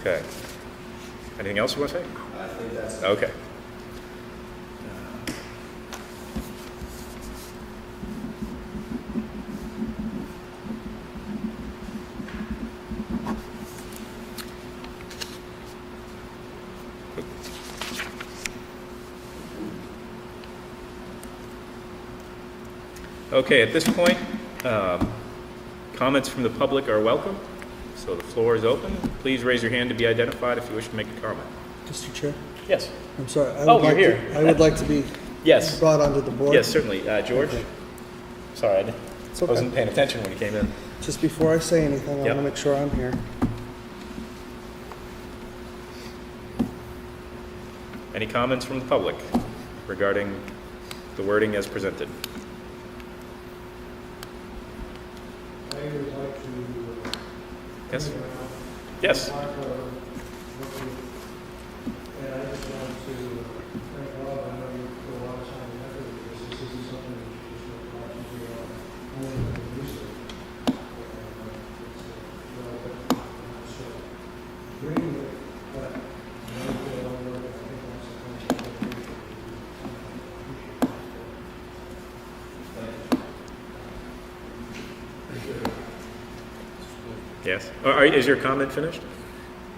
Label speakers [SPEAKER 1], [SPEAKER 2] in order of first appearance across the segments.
[SPEAKER 1] Okay. Anything else you want to say?
[SPEAKER 2] I think that's it.
[SPEAKER 1] Okay. Okay, at this point, comments from the public are welcome. So the floor is open. Please raise your hand to be identified if you wish to make a comment.
[SPEAKER 3] Mr. Chair,
[SPEAKER 1] Yes.
[SPEAKER 3] I'm sorry. I
[SPEAKER 1] Oh,
[SPEAKER 3] would
[SPEAKER 1] you're
[SPEAKER 3] like
[SPEAKER 1] here.
[SPEAKER 3] I would like to be
[SPEAKER 1] Yes.
[SPEAKER 3] brought onto the board.
[SPEAKER 1] Yes, certainly. George?
[SPEAKER 3] Okay.
[SPEAKER 1] Sorry,
[SPEAKER 3] It's
[SPEAKER 1] I
[SPEAKER 3] okay.
[SPEAKER 1] wasn't paying attention when you came in.
[SPEAKER 3] Just before I say anything, I
[SPEAKER 1] Yep.
[SPEAKER 3] want to make sure I'm here.
[SPEAKER 1] Any comments from the public regarding the wording as presented?
[SPEAKER 4] I would like to.
[SPEAKER 1] Yes? Yes.
[SPEAKER 4] And I just want to thank Rob. I know you put a lot of time and effort into this. This isn't something that you just look at and figure out only with the research. So, bring it, but I know you put a lot of work. I think that's the kind of stuff that we should
[SPEAKER 1] Yes. Is your comment finished?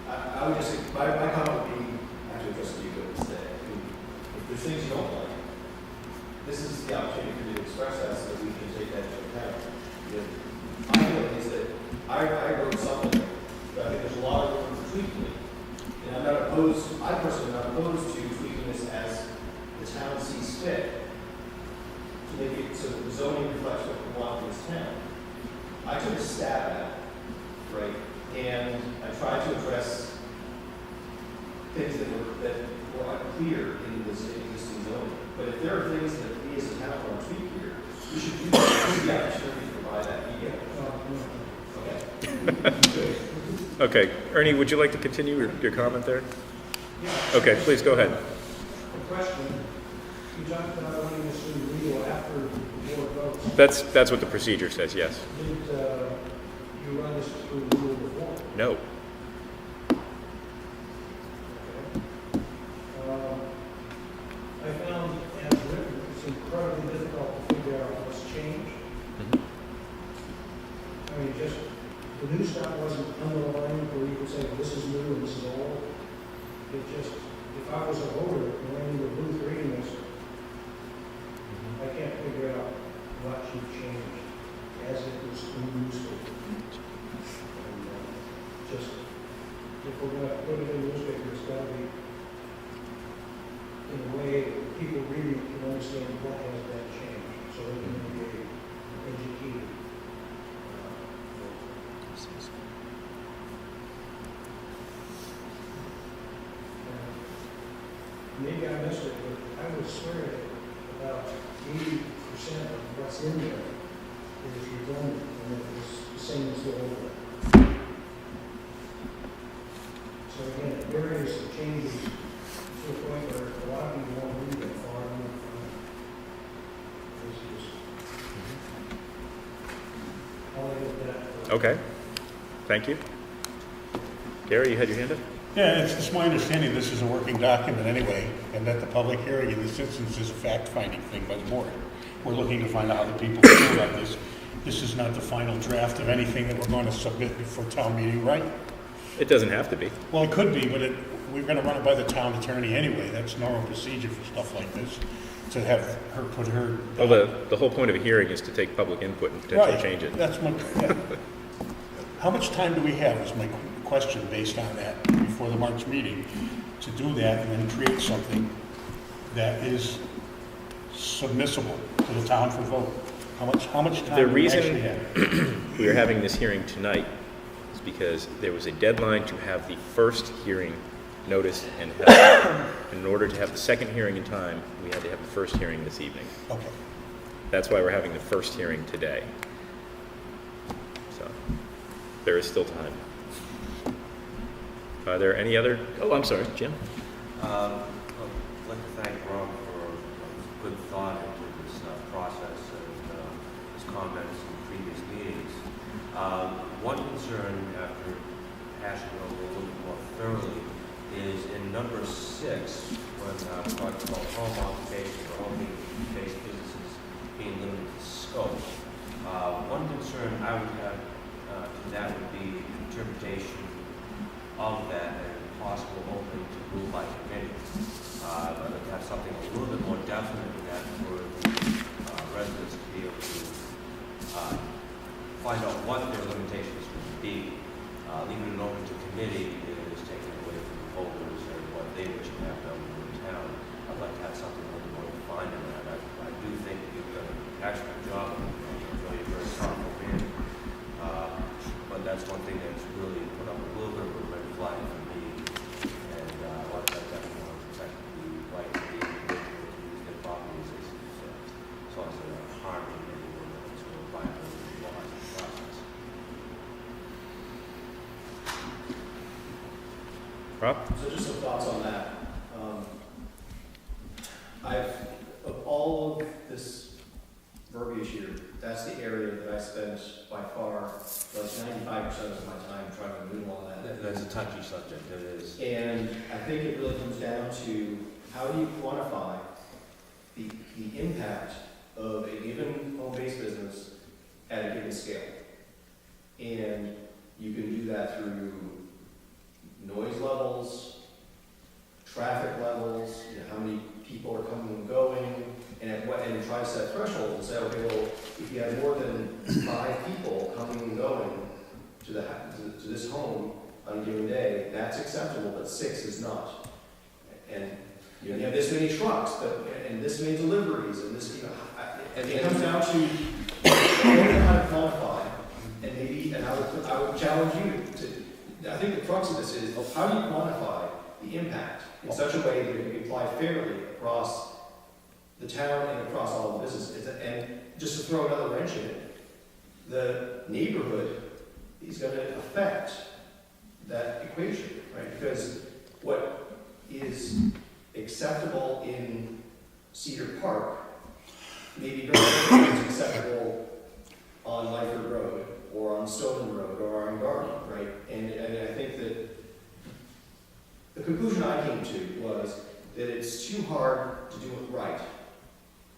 [SPEAKER 2] I would just say, my comment would be, actually address you, but say, if there's things you don't like, this is the opportunity for you to express that so that we can take that into account. My feeling is that I wrote something, but I think there's a lot of room for tweaking it. And I'm not opposed, I personally am not opposed to tweaking this as the town sees fit, to make it so that the zoning reflects what we want in this town. I took a stab at it, right? And I tried to address things that were unclear in this existing zoning. But if there are things that we as a town want to tweak here, we should do that. We should the opportunity to provide that feedback. Okay.
[SPEAKER 1] Okay. Ernie, would you like to continue your comment there? Okay, please go ahead.
[SPEAKER 4] A question. You talked about running this through legal after the board votes.
[SPEAKER 1] That's what the procedure says, yes.
[SPEAKER 4] Did you run this through legal before?
[SPEAKER 1] No.
[SPEAKER 4] I found, as written, it's incredibly difficult to figure out what's changed. I mean, just, the new stuff wasn't underlined where you could say, this is new and this is old. It just, if I was a voter and went into a booth reading this, I can't figure out what you've changed as it was in the newspaper. And, just, if we're gonna put it in the newspaper, it's gotta be in a way that people reading can understand what has that changed, so they can be educated. Maybe I missed it, but I would swear that about 80% of what's in there is redundant, and it was the same as the old one. So again, various changes to a point where a lot of people won't read that far enough. I'll leave that.
[SPEAKER 1] Okay. Thank you. Gary, you had your hand up?
[SPEAKER 5] Yeah, it's my understanding this is a working document anyway, and that the public hearing in this instance is a fact-finding thing by the board. We're looking to find out how the people feel about this. This is not the final draft of anything that we're going to submit before town meeting, right?
[SPEAKER 1] It doesn't have to be.
[SPEAKER 5] Well, it could be, but we're going to run it by the town attorney anyway. That's normal procedure for stuff like this, to have her put her...
[SPEAKER 1] Well, the whole point of a hearing is to take public input and potentially
[SPEAKER 5] Right.
[SPEAKER 1] change it.
[SPEAKER 5] That's my... Yeah. How much time do we have is my question based on that before the March meeting to do that and then create something that is submissible to the town for vote? How much time
[SPEAKER 1] The
[SPEAKER 5] do we actually
[SPEAKER 1] reason
[SPEAKER 5] have?
[SPEAKER 1] we are having this hearing tonight is because there was a deadline to have the first hearing noticed and held. In order to have the second hearing in time, we had to have the first hearing this evening.
[SPEAKER 5] Okay.
[SPEAKER 1] That's why we're having the first hearing today. So there is still time. Are there any other? Oh, I'm sorry, Jim.
[SPEAKER 6] I'd like to thank Rob for good thought into this process and his comments in previous meetings. One concern after hash it over a little bit more thoroughly is in number 6, when talking about home occupation or home-based businesses being limited to scope. One concern I would have to that would be interpretation of that and possible opening to rule by committee. I'd like to have something a little bit more definite than that for the residents to be able to find out what their limitations would be. Leaving it open to committee is taking away from the voters and what they wish to have done in the town. I'd like to have something a little more defined in that. I do think you've done an excellent job. I know you're very thoughtful man. But that's one thing that's really put up a little bit of a red flag for me. And I definitely want to protect the right of the individual to use their properties as long as they're not harming anyone else or violating the laws and process.
[SPEAKER 1] Rob?
[SPEAKER 2] So just some thoughts on that. Of all of this verbiage here, that's the area that I spent by far like 95% of my time trying to noodle on that.
[SPEAKER 6] That's a touchy subject, it is.
[SPEAKER 2] And I think it really comes down to how do you quantify the impact of a given home-based business at a given scale. And you can do that through noise levels, traffic levels, how many people are coming and going, and try to set thresholds and say, okay, well, if you have more than 5 people coming and going to this home on a given day, that's acceptable, but 6 is not. And you have this many trucks, and this many deliveries, and this, it comes down to how to quantify, and I would challenge you to, I think the crux of this is, how do you quantify the impact in such a way that it can be applied fairly across the town and across all the businesses? And just to throw another wrench in it, the neighborhood is going to affect that equation, right? Because what is acceptable in Cedar Park may be very different than what's acceptable on Lyford Road or on Stoughton Road or on Garden, right? And I think that the conclusion I came to was that it's too hard to do it right.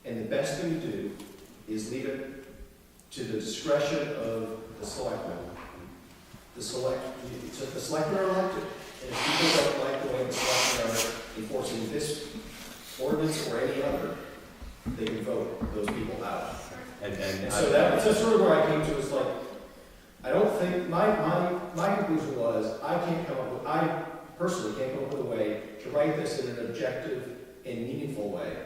[SPEAKER 2] And the best thing to do is leave it to the discretion of the selectmen. The selectmen are elected. And if people don't like the way the selectmen are enforcing this ordinance or any other, they can vote those people out. And so that's sort of where I came to, is like, I don't think, my conclusion was, I personally can't come up with a way to write this in an objective and meaningful way,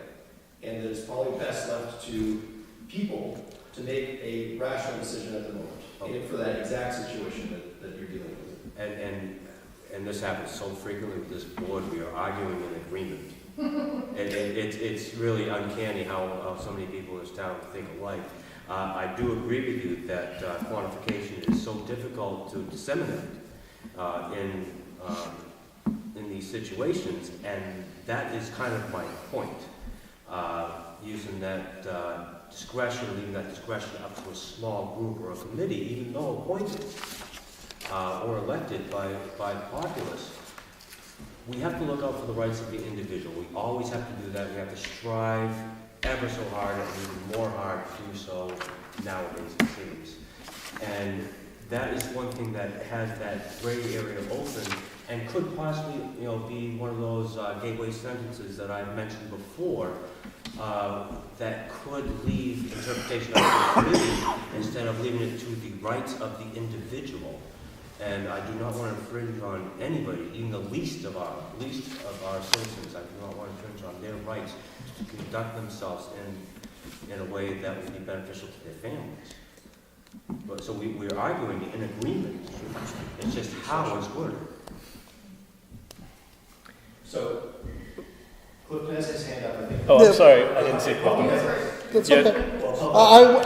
[SPEAKER 2] and that it's probably best left to people to make a rational decision at the moment, and for that exact situation that you're dealing with.
[SPEAKER 6] And this happens so frequently with this board, we are arguing in agreement. And it's really uncanny how so many people in this town think alike. I do agree with you that quantification is so difficult to disseminate in these situations, and that is kind of my point. Using that discretion, leaving that discretion up to a small group or a committee, even though appointed or elected by populace. We have to look out for the rights of the individual. We always have to do that. We have to strive ever so hard, and even more hard to do so nowadays, it seems. And that is one thing that has that gray area open and could possibly, be one of those gateway sentences that I've mentioned before that could leave interpretation of the committee instead of leaving it to the rights of the individual. And I do not want to infringe on anybody, even the least of our citizens. I do not want to infringe on their rights to conduct themselves in a way that would be beneficial to their families. But so we're arguing in agreement. It's just how it's worded.
[SPEAKER 2] So, Clifton has his hand up, I think.
[SPEAKER 1] Oh, I'm sorry, I didn't see Clifton.
[SPEAKER 3] That's
[SPEAKER 1] Yeah.
[SPEAKER 3] okay.
[SPEAKER 2] Well,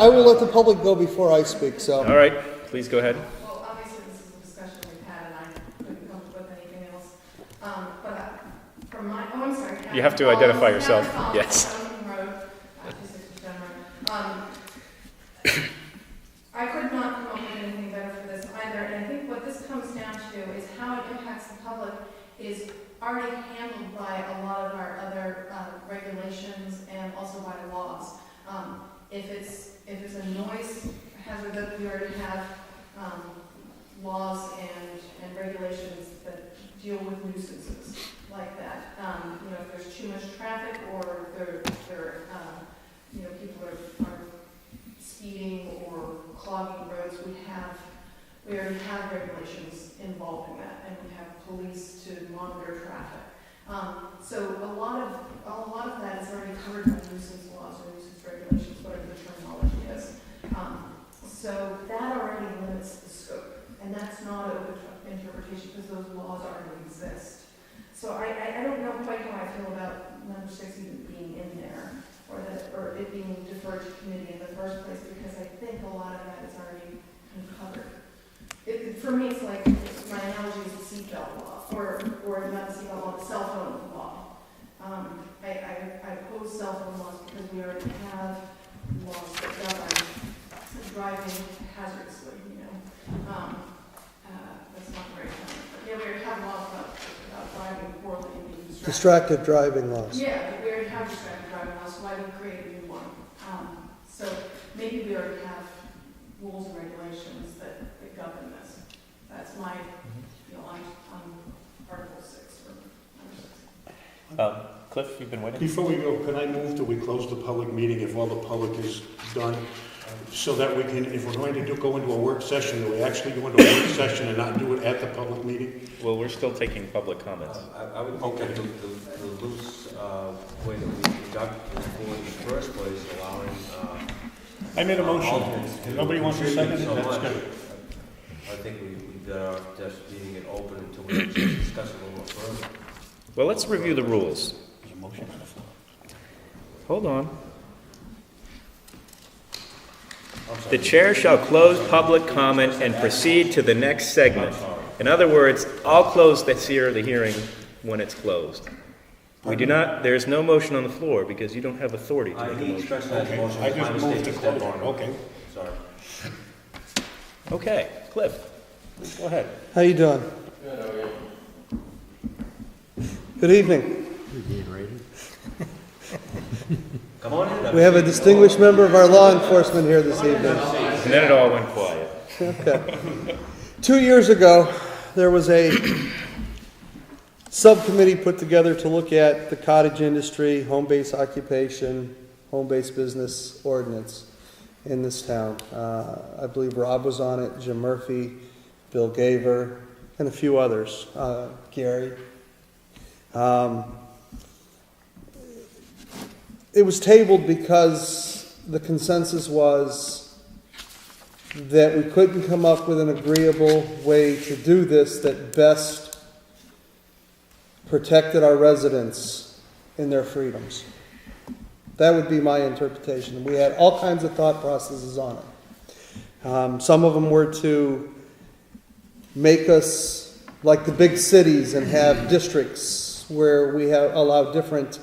[SPEAKER 3] I will let the public go before I speak, so.
[SPEAKER 1] All right, please go ahead.
[SPEAKER 7] Well, obviously, this is a discussion we've had, and I couldn't come up with anything else. But from my, I'm sorry.
[SPEAKER 1] You have to identify yourself. Yes.
[SPEAKER 7] Road, 267 Road. I could not come up with anything better for this either, and I think what this comes down to is how it impacts the public is already handled by a lot of our other regulations and also by laws. If it's a noise hazard, that we already have laws and regulations that deal with nuisances like that. If there's too much traffic or people are speeding or clogging roads, we already have regulations involving that, and we have police to monitor traffic. So a lot of that is already covered by nuisance laws or nuisance regulations, whatever the terminology is. So that already limits the scope, and that's not open to interpretation because those laws already exist. So I don't know quite how I feel about number 6 even being in there, or it being deferred to committee in the first place, because I think a lot of that is already kind of covered. For me, it's like, my analogy is the seatbelt law, or not the seatbelt law, the cell phone law. I oppose cell phone laws because we already have laws that govern driving hazardously, that's not very common. But yeah, we already have laws about driving poorly and being distracted.
[SPEAKER 3] Distracted driving laws.
[SPEAKER 7] Yeah, but we already have distracted driving laws, so why do we create a new one? So maybe we already have rules and regulations that govern this. That's my feel on Article 6 or number 6.
[SPEAKER 1] Cliff, you've been waiting?
[SPEAKER 5] Before we go, can I move that we close the public meeting if all the public is done? So that we can, if we're going to go into a work session, that we actually go into a work session and not do it at the public meeting?
[SPEAKER 1] Well, we're still taking public comments.
[SPEAKER 6] I would think that the loose way that we conduct this board in the first place, allowing
[SPEAKER 5] I made a
[SPEAKER 6] alternates
[SPEAKER 5] motion. Nobody wants to second it?
[SPEAKER 6] so
[SPEAKER 5] That's
[SPEAKER 6] much.
[SPEAKER 5] good.
[SPEAKER 6] I think we better off just leaving it open until we discuss it a little more further.
[SPEAKER 1] Well, let's review the rules.
[SPEAKER 5] There's a motion on the floor.
[SPEAKER 1] Hold on.
[SPEAKER 6] I'm sorry.
[SPEAKER 1] The chair shall close public comment and proceed to the next segment. In other words, I'll close the hearing when it's closed. We do not, there's no motion on the floor because you don't have authority to make a
[SPEAKER 6] He
[SPEAKER 1] motion.
[SPEAKER 6] expressed that as a motion.
[SPEAKER 5] I
[SPEAKER 6] My
[SPEAKER 5] just
[SPEAKER 6] mistake
[SPEAKER 5] moved to
[SPEAKER 6] is that
[SPEAKER 5] close.
[SPEAKER 6] one.
[SPEAKER 5] Okay.
[SPEAKER 6] Sorry.
[SPEAKER 1] Okay, Cliff, please go ahead.
[SPEAKER 3] How you doing? Good evening.
[SPEAKER 6] Come on in.
[SPEAKER 3] We have a distinguished member of our law enforcement here this evening.
[SPEAKER 1] And then it all went quiet.
[SPEAKER 3] Okay. 2 years ago, there was a subcommittee put together to look at the cottage industry, home-based occupation, home-based business ordinance in this town. I believe Rob was on it, Jim Murphy, Bill Gaver, and a few others, Gary. It was tabled because the consensus was that we couldn't come up with an agreeable way to do this that best protected our residents in their freedoms. That would be my interpretation. We had all kinds of thought processes on it. Some of them were to make us like the big cities and have districts where we have allow different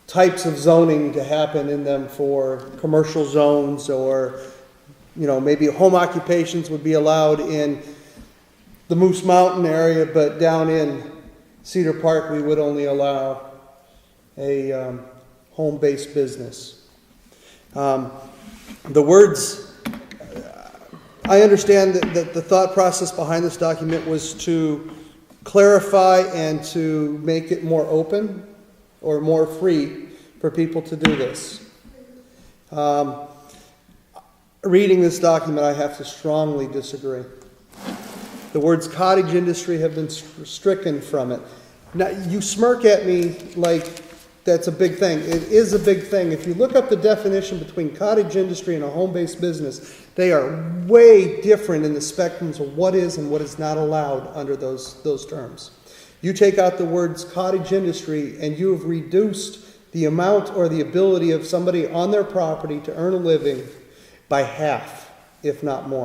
[SPEAKER 3] types of zoning to happen in them for commercial zones, or maybe home occupations would be allowed in the Moose Mountain area, but down in Cedar Park we would only allow a home-based business. The words, I understand that the thought process behind this document was to clarify and to make it more open or more free for people to do this. Reading this document, I have to strongly disagree. The words cottage industry have been stricken from it. Now, you smirk at me like that's a big thing. It is a big thing. If you look up the definition between cottage industry and a home-based business, they are way different in the spectrums of what is and what is not allowed under those terms. You take out the words cottage industry and you have reduced the amount or the ability of somebody on their property to earn a living by half, if not more.